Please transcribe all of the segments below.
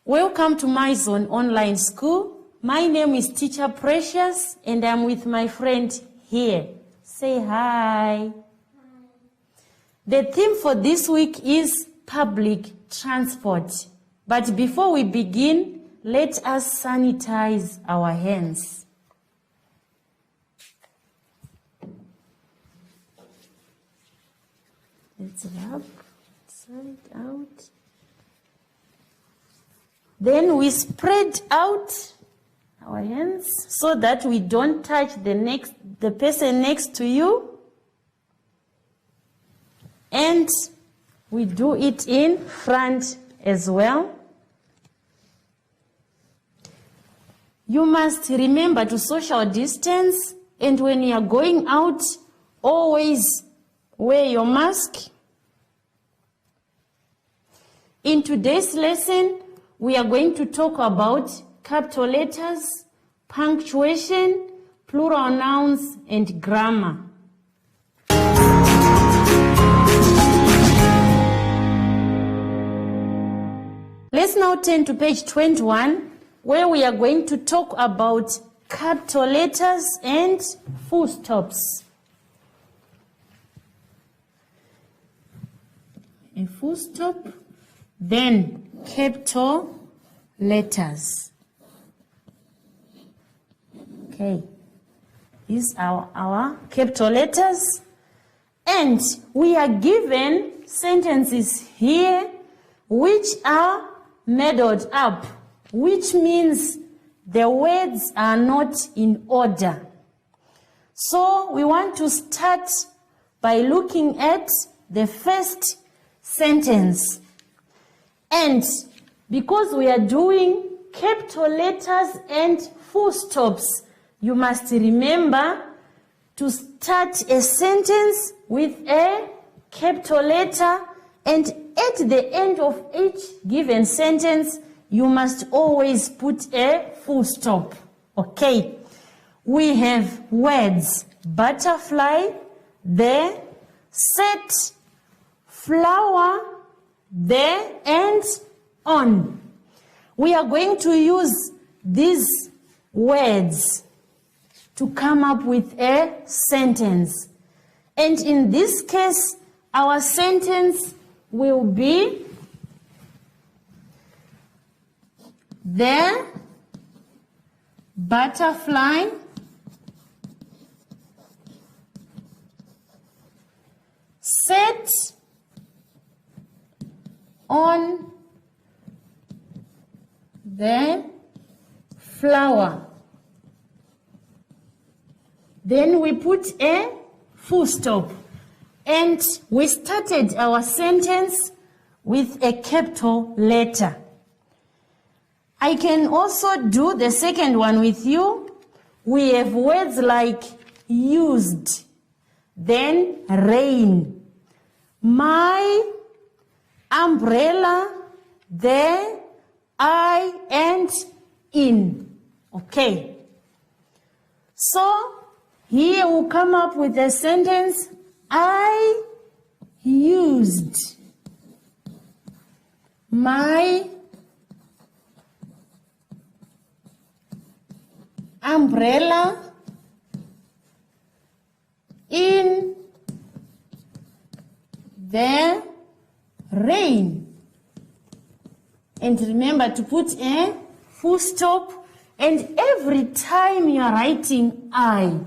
Welcome to My Zone Online School. My name is Teacher Precious and I'm with my friend here. Say hi. Hi. The theme for this week is public transport. But before we begin, let us sanitize our hands. Let's rub side out. Then we spread out our hands so that we don't touch the person next to you. And we do it in front as well. You must remember to social distance, and when you are going out, always wear your mask. In today's lesson, we are going to talk about capital letters, punctuation, plural nouns, and grammar. Let's now turn to page 21, where we are going to talk about capital letters and full stops. A full stop, then capital letters. Okay, these are our capital letters. And we are given sentences here which are muddled up, which means the words are not in order. So we want to start by looking at the first sentence. And because we are doing capital letters and full stops, you must remember to start a sentence with a capital letter, and at the end of each given sentence, you must always put a full stop. Okay. We have words butterfly, there, set, flower, there, and on. We are going to use these words to come up with a sentence. And in this case, our sentence will be the butterfly set on the flower. Then we put a full stop. And we started our sentence with a capital letter. I can also do the second one with you. We have words like used, then rain, my umbrella, there, I, and in. Okay. So here we'll come up with a sentence. I used my umbrella in the rain. And remember to put a full stop. And every time you are writing I,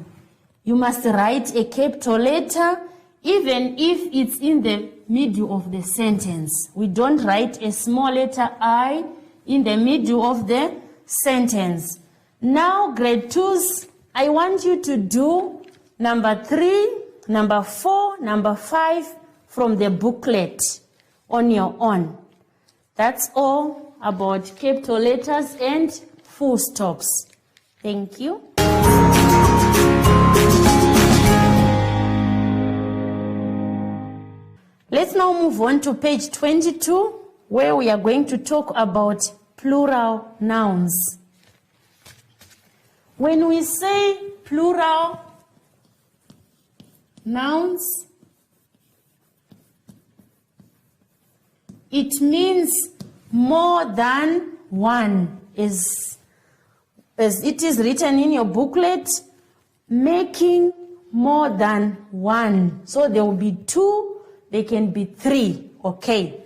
you must write a capital letter, even if it's in the middle of the sentence. We don't write a small letter I in the middle of the sentence. Now, grade 2s, I want you to do number 3, number 4, number 5 from the booklet on your own. That's all about capital letters and full stops. Thank you. Let's now move on to page 22, where we are going to talk about plural nouns. When we say plural nouns, it means more than one, as it is written in your booklet, making more than one. So there will be two, there can be three, okay.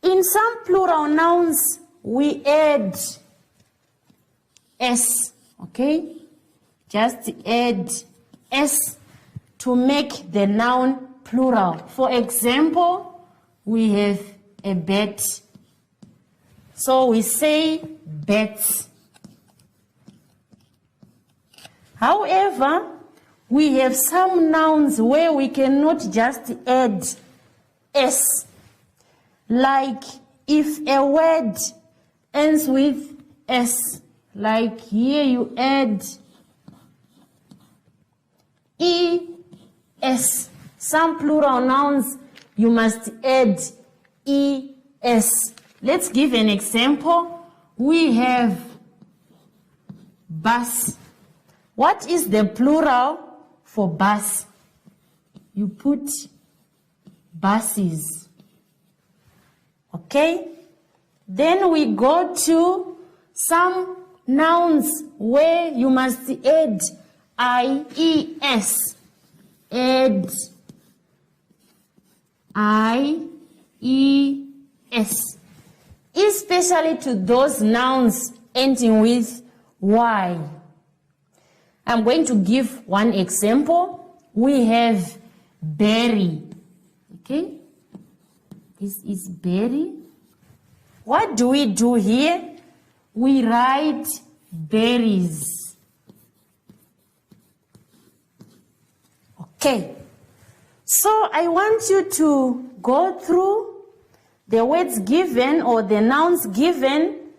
In some plural nouns, we add S, okay? Just add S to make the noun plural. For example, we have a bat. So we say bats. However, we have some nouns where we cannot just add S. Like if a word ends with S, like here you add ES. Some plural nouns you must add ES. Let's give an example. We have bus. What is the plural for bus? You put buses. Okay? Then we go to some nouns where you must add IES. Add IES. Especially to those nouns ending with Y. I'm going to give one example. We have berry. Okay? This is berry. What do we do here? We write berries. Okay. So I want you to go through the words given or the nouns given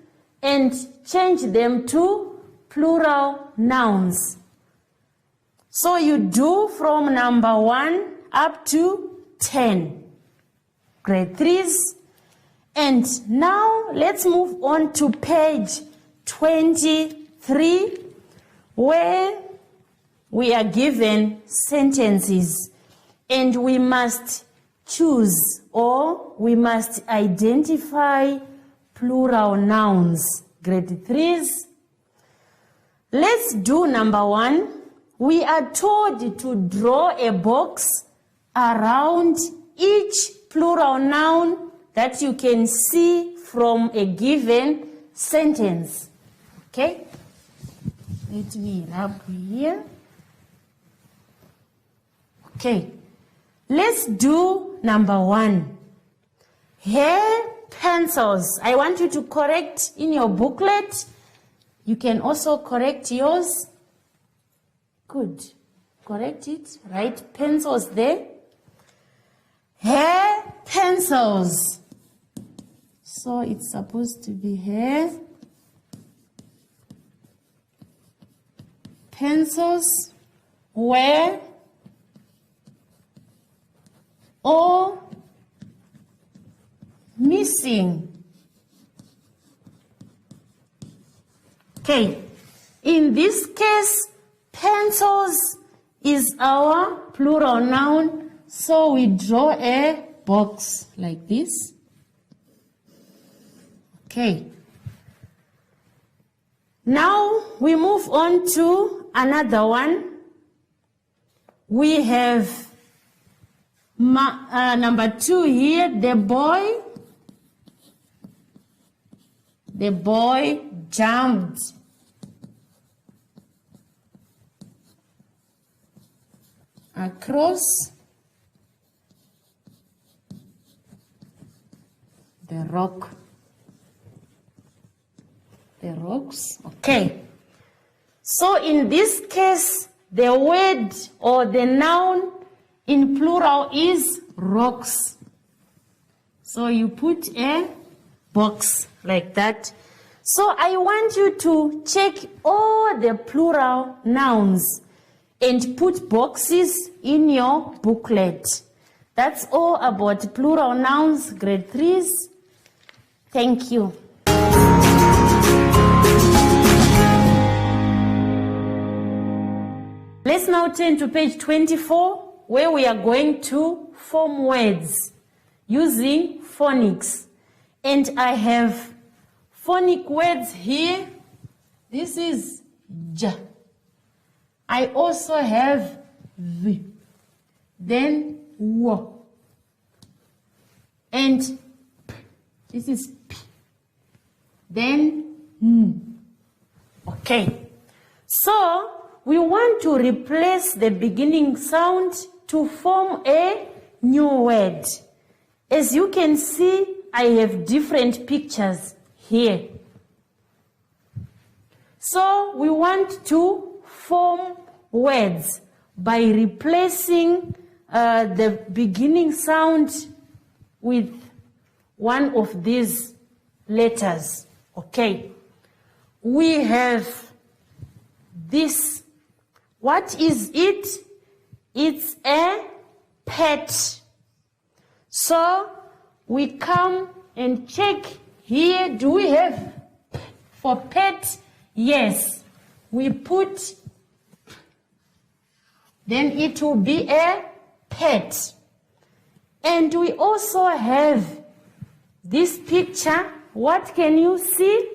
and change them to plural nouns. So you do from number 1 up to 10. Grade 3s. And now let's move on to page 23, where we are given sentences and we must choose or we must identify plural nouns. Grade 3s. Let's do number 1. We are told to draw a box around each plural noun that you can see from a given sentence. Okay? Let me rub here. Okay. Let's do number 1. Hair pencils. I want you to correct in your booklet. You can also correct yours. Good. Correct it. Write pencils there. Hair pencils. So it's supposed to be hair pencils were or missing. Okay. In this case, pencils is our plural noun. So we draw a box like this. Okay. Now we move on to another one. We have number 2 here. The boy jumped. Across the rock. The rocks. Okay. So in this case, the word or the noun in plural is rocks. So you put a box like that. So I want you to check all the plural nouns and put boxes in your booklet. That's all about plural nouns, grade 3s. Thank you. Let's now turn to page 24, where we are going to form words using phonics. And I have phonic words here. This is J. I also have V. Then W. And P. This is P. Then N. Okay. So we want to replace the beginning sound to form a new word. As you can see, I have different pictures here. So we want to form words by replacing the beginning sound with one of these letters. Okay. We have this. What is it? It's a pet. So we come and check here. Do we have for pet? Yes. We put, then it will be a pet. And we also have this picture. What can you see?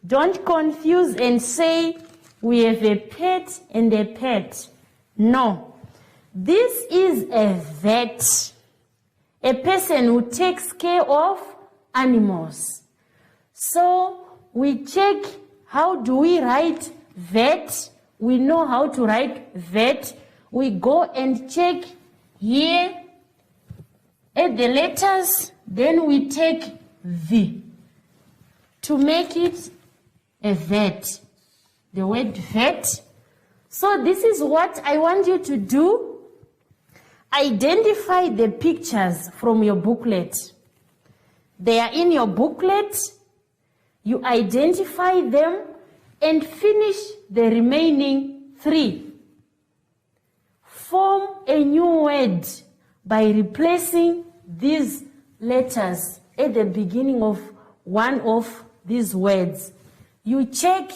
Don't confuse and say we have a pet and a pet. No. This is a vet. A person who takes care of animals. So we check, how do we write vet? We know how to write vet. We go and check here at the letters, then we take V to make it a vet. The word vet. So this is what I want you to do. Identify the pictures from your booklet. They are in your booklet. You identify them and finish the remaining 3. Form a new word by replacing these letters at the beginning of one of these words. You check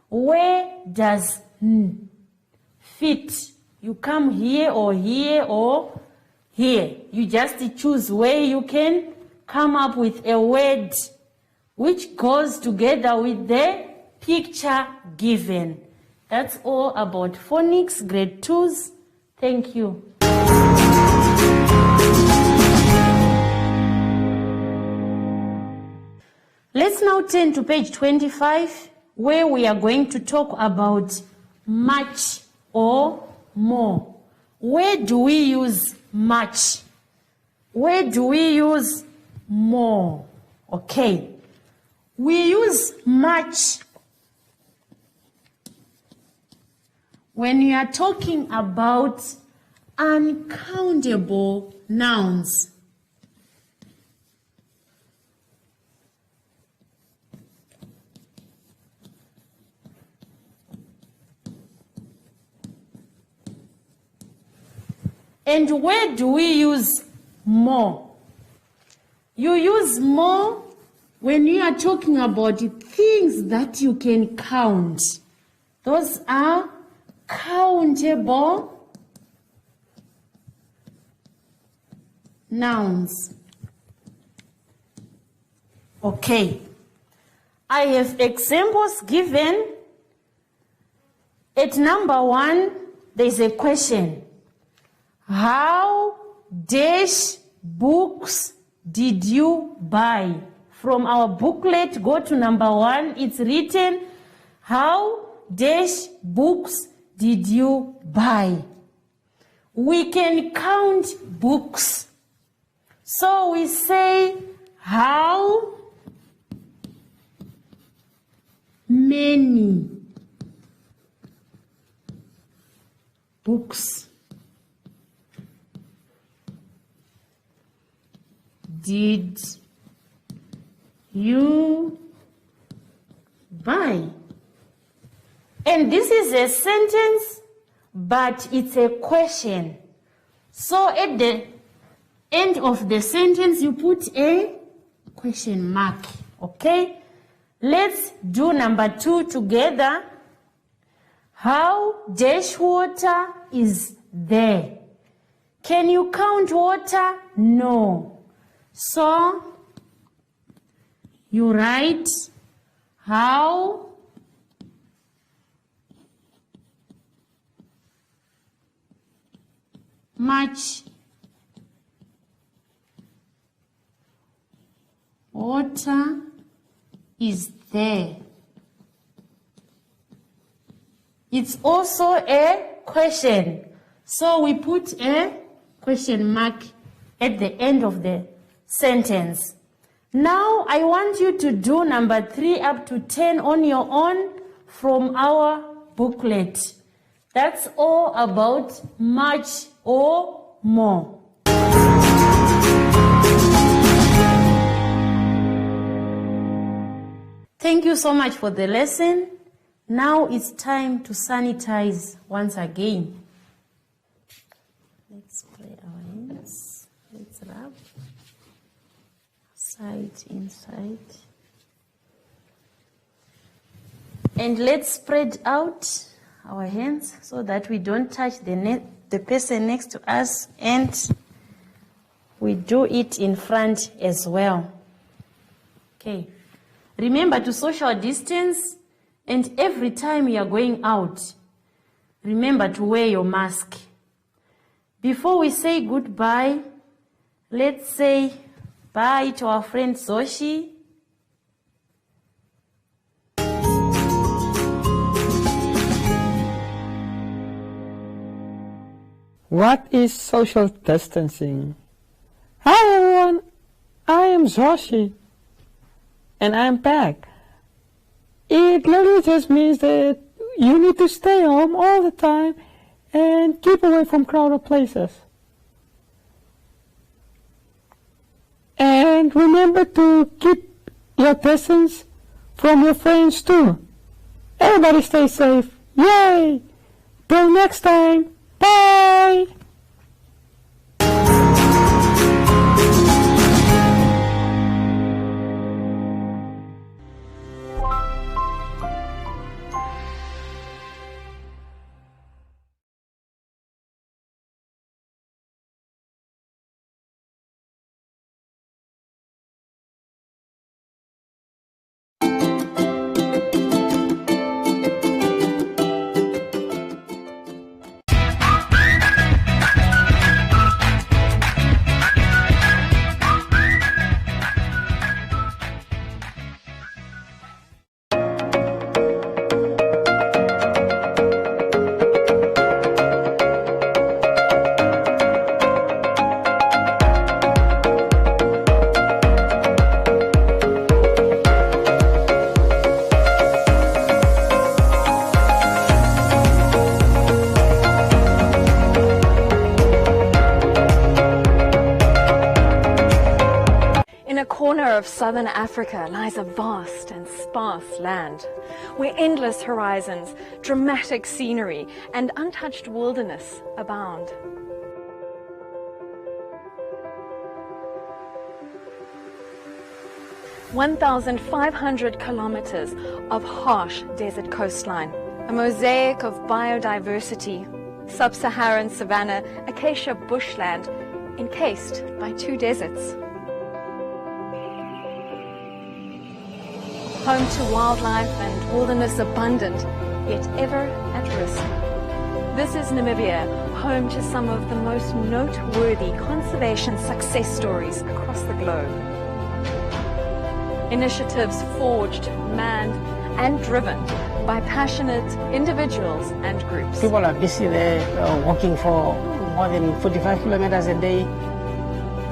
where does N fit. You come here or here or here. You just choose where you can come up with a word which goes together with the picture given. That's all about phonics, grade 2s. Thank you. Let's now turn to page 25, where we are going to talk about much or more. Where do we use much? Where do we use more? Okay. We use much when you are talking about uncountable nouns. And where do we use more? You use more when you are talking about things that you can count. Those are countable nouns. Okay. I have examples given. At number 1, there's a question. How dash books did you buy? From our booklet, go to number 1. It's written, how dash books did you buy? We can count books. So we say, how many books did you buy? And this is a sentence, but it's a question. So at the end of the sentence, you put a question mark. Okay? Let's do number 2 together. How dash water is there? Can you count water? No. So you write How much water is there? It's also a question. So we put a question mark at the end of the sentence. Now I want you to do number 3 up to 10 on your own from our booklet. That's all about much or more. Thank you so much for the lesson. Now it's time to sanitize once again. Let's spray our hands. Let's rub. Side, inside. And let's spread out our hands so that we don't touch the person next to us, and we do it in front as well. Okay. Remember to social distance, and every time you are going out, remember to wear your mask. Before we say goodbye, let's say bye to our friend Zoshi. What is social distancing? Hi everyone, I am Zoshi, and I'm back. It literally just means that you need to stay home all the time and keep away from crowded places. And remember to keep your distance from your friends too. Everybody stay safe. Yay! Till next time. Bye! Of southern Africa lies a vast and sparse land, where endless horizons, dramatic scenery, and untouched wilderness abound. (1,500 kilometers of harsh desert coastline, a mosaic of biodiversity, sub-Saharan savanna, acacia bushland, encased by 2 deserts. Home to wildlife and wilderness abundant, yet ever at risk. This is Namibia, home to some of the most noteworthy conservation success stories across the globe. Initiatives forged, manned, and driven by passionate individuals and groups. People are busy there walking for more than 45 kilometers a day.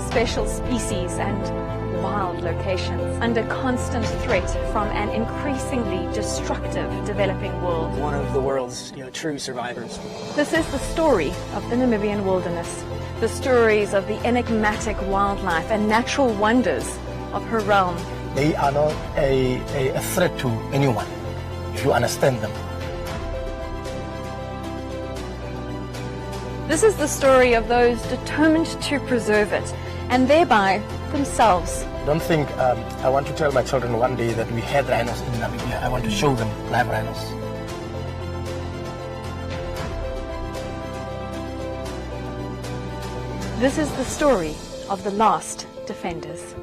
Special species and wild locations under constant threat from an increasingly destructive developing world. One of the world's true survivors. This is the story of the Namibian wilderness, the stories of the enigmatic wildlife and natural wonders of her realm. They are not a threat to anyone, if you understand them. This is the story of those determined to preserve it, and thereby themselves. Don't think I want to tell my children one day that we had rhinos in Namibia. I want to show them live rhinos. This is the story of the last defenders.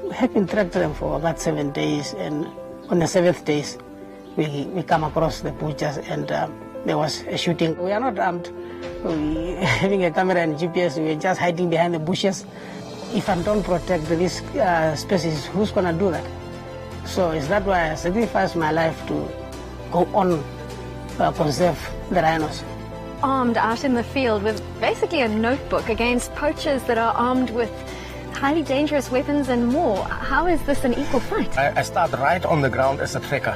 We had been tracked them for about 7 days, and on the 7th days, we come across the butchers, and there was a shooting. We are not armed. Having a camera and GPS, we are just hiding behind the bushes. If I don't protect this species, who's going to do that? So it's that why I sacrificed my life to go on conserve the rhinos. Armed out in the field with basically a notebook against poachers that are armed with highly dangerous weapons and more. How is this an equal fight? I started right on the ground as a tracker,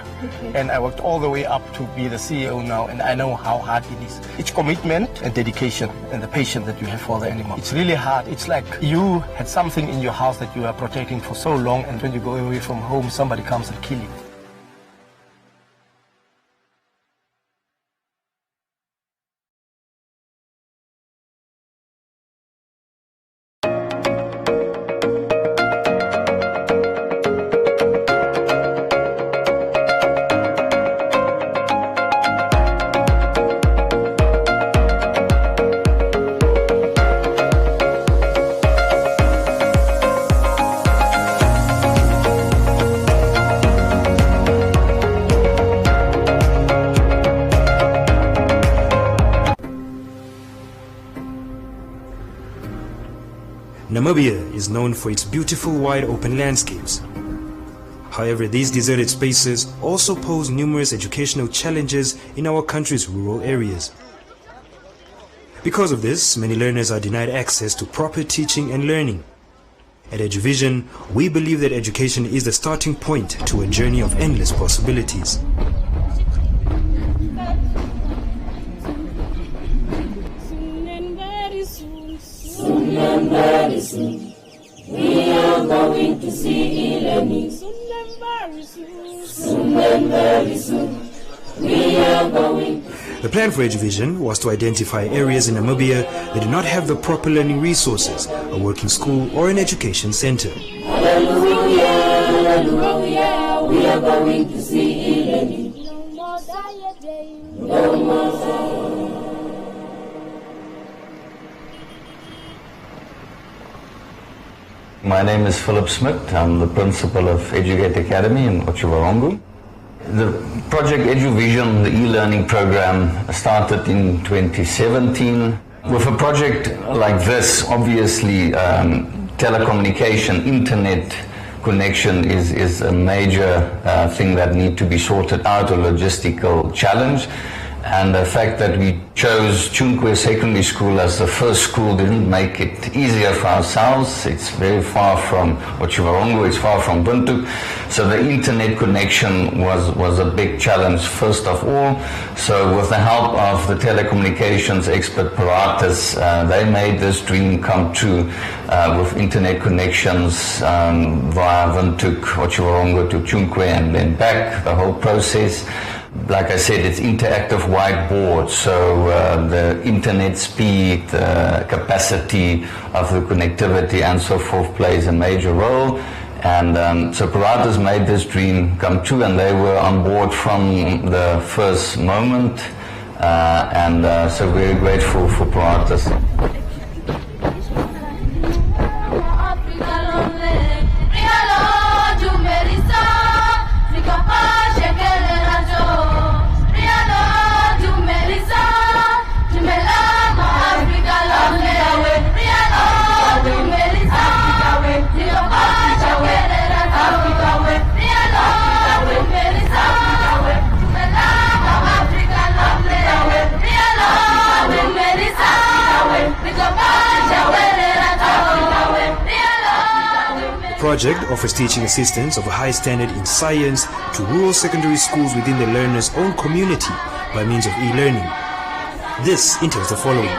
and I worked all the way up to be the CEO now, and I know how hard it is. It's commitment and dedication and the patience that you have for the animal. It's really hard. It's like you had something in your house that you are protecting for so long, and when you go away from home, somebody comes and kills it. Namibia is known for its beautiful wide open landscapes. However, these deserted spaces also pose numerous educational challenges in our country's rural areas. Because of this, many learners are denied access to proper teaching and learning. At EduVision, we believe that education is the starting point to a journey of endless possibilities. Very soon, we are going to see e-learning. Soon and very soon, we are going. The plan for EduVision was to identify areas in Namibia that do not have the proper learning resources, a working school or an education center. Hallelujah, hallelujah, we are going to see e-learning. No more diet. My name is Philip Smith. I'm the principal of Educate Academy in Otjiwarongo. The project EduVision, the e-learning program, started in 2017. With a project like this, obviously telecommunication, internet connection is a major thing that needs to be sorted out, a logistical challenge. And the fact that we chose Chunkwe Secondary School as the first school didn't make it easier for ourselves. It's very far from Otjiwarongo, it's far from Windhoek. So the internet connection was a big challenge first of all. So with the help of the telecommunications expert Paratus, they made this dream come true with internet connections via Windhoek, Otjiwarongo to Chunkwe and then back, the whole process. Like I said, it's interactive whiteboard, so the internet speed, the capacity of the connectivity and so forth plays a major role. And so Paratus made this dream come true, and they were on board from the first moment. So we're grateful for Paratus. The project offers teaching assistance of a high standard in science to rural secondary schools within the learner's own community by means of e-learning. This entails the following: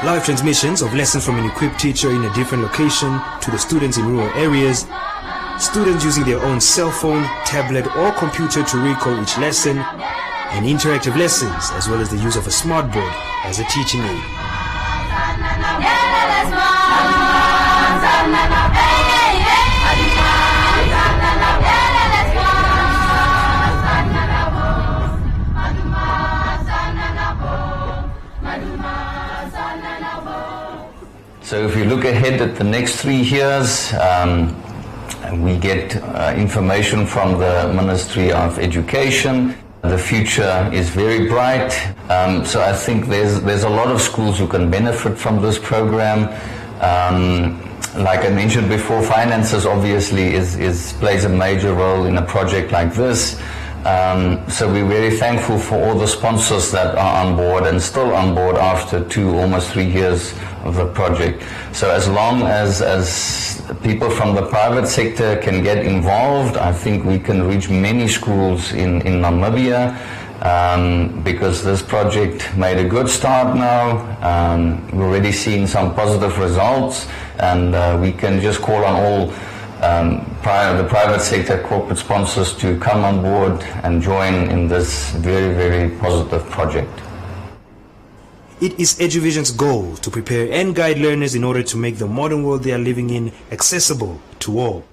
live transmissions of lessons from an equipped teacher in a different location to the students in rural areas, students using their own cell phone, tablet or computer to recall each lesson, and interactive lessons as well as the use of a smartboard as a teaching aid. So if you look ahead at the next 3 years, We get information from the Ministry of Education. The future is very bright. So I think there's a lot of schools who can benefit from this program. Like I mentioned before, finances obviously plays a major role in a project like this. So we're very thankful for all the sponsors that are on board and still on board after almost 3 years of the project. So as long as people from the private sector can get involved, I think we can reach many schools in Namibia, because this project made a good start now. We're already seeing some positive results, and we can just call on all the private sector corporate sponsors to come on board and join in this very, very positive project. It is EduVision's goal to prepare and guide learners in order to make the modern world they are living in accessible to all.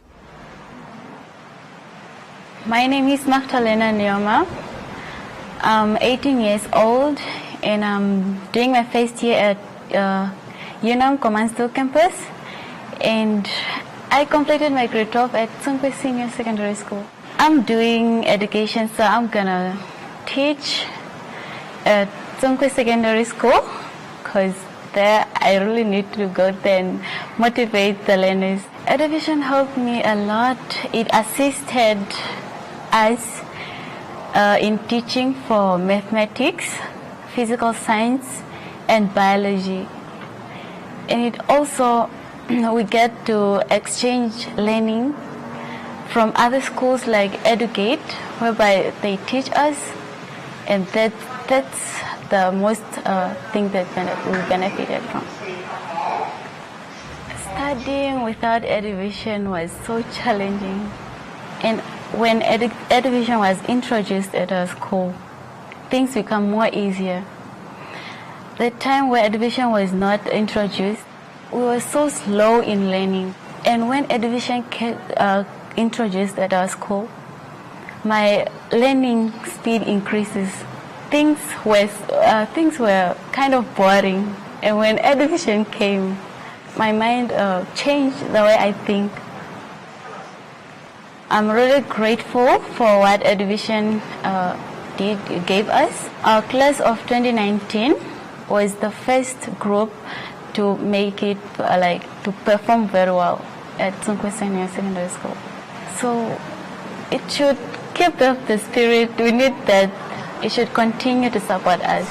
My name is Magdalena Neoma. I'm 18 years old and I'm doing my first year at UNAM Command campus, and I completed my grade 12 at Tsungwe Senior Secondary School. I'm doing education, so I'm gonna teach at Tsungwe Secondary School, because there I really need to go there and motivate the learners. EduVision helped me a lot. It assisted us in teaching for mathematics, physical science, and biology. And it also, we get to exchange learning from other schools like Educate, whereby they teach us, and that's the most thing that we benefited from. Studying without EduVision was so challenging, and when EduVision was introduced at our school, things become more easier. The time where EduVision was not introduced, we were so slow in learning, and when EduVision introduced at our school, my learning speed increases. Things were kind of boring, and when EduVision came, my mind changed the way I think. I'm really grateful for what EduVision gave us. Our class of 2019 was the first group to make it, to perform very well at Tsungwe Senior Secondary School. So it should keep up the spirit. We need that. It should continue to support us.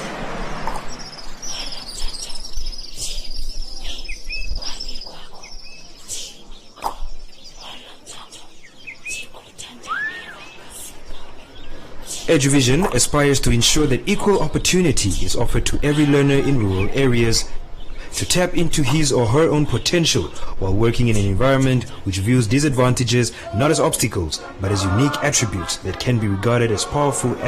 EduVision aspires to ensure that equal opportunity is offered to every learner in rural areas to tap into his or her own potential while working in an environment which views disadvantages not as obstacles but as unique attributes that can be regarded as powerful